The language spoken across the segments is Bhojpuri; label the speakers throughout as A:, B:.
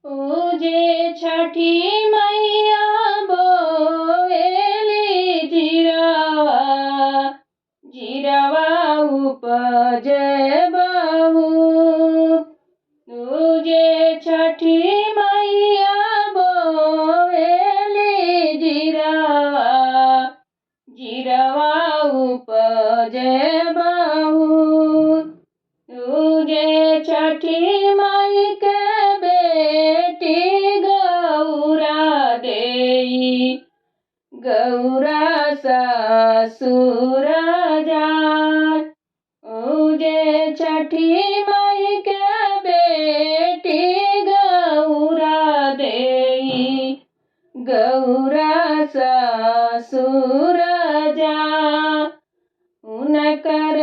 A: ओजे छठी मैया बोएली जिरवा जिरवा उपजे बहुत। तुझे छठी मैया बोएली जिरवा जिरवा उपजे बहुत। तुझे छठी माई के बेटी गौरा देई गौरा ससुर जाय। तुझे छठी माई के बेटी गौरा देई गौरा ससुर जाय। उनकर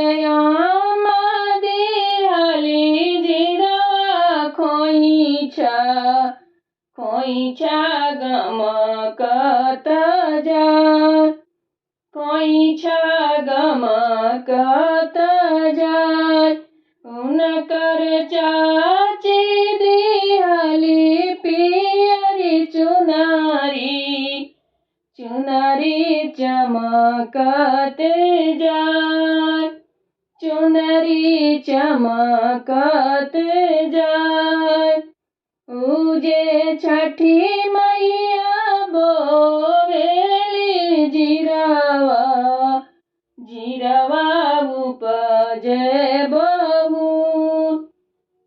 A: खोइछा गमकत जाय खोइछा गमकत जाय। उनकर चाची दिहली पियरी चुनरी चुनरी चमकत जाय चुनरी चमकत जाय। तुझे छठी मैया बोएली जिरवा जिरवा उपजे बहुत।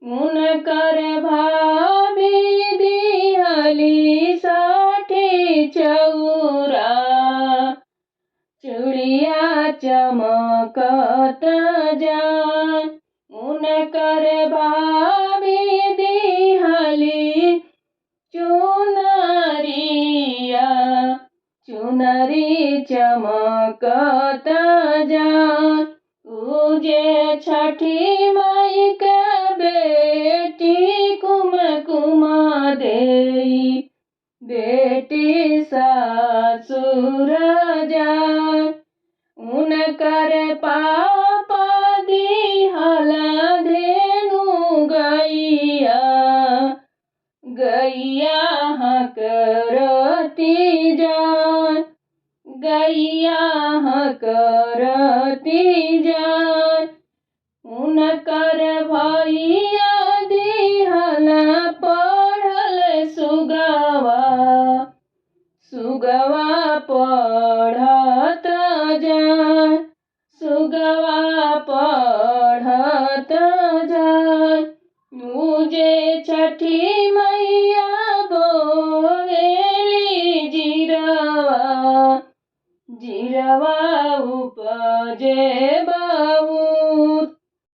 A: उनकर भाभी दिहली 60 चौरा चूड़िया चमकत जाय। उनकर भाभी दिहली चुनरी चमकत जाय। तुझे छठी माई के बेटी कुमकुम देई बेटी ससुर जाय। उनकर पापा दिहला धेनु गैया गैया हकरती जाय गैया हकरती जाय। उनकर भैया दिहला पढ़ल सुगवा सुगवा पढ़त जाय सुगवा पढ़त जाय। तुझे छठी मैया बोएली जिरवा जिरवा उपजे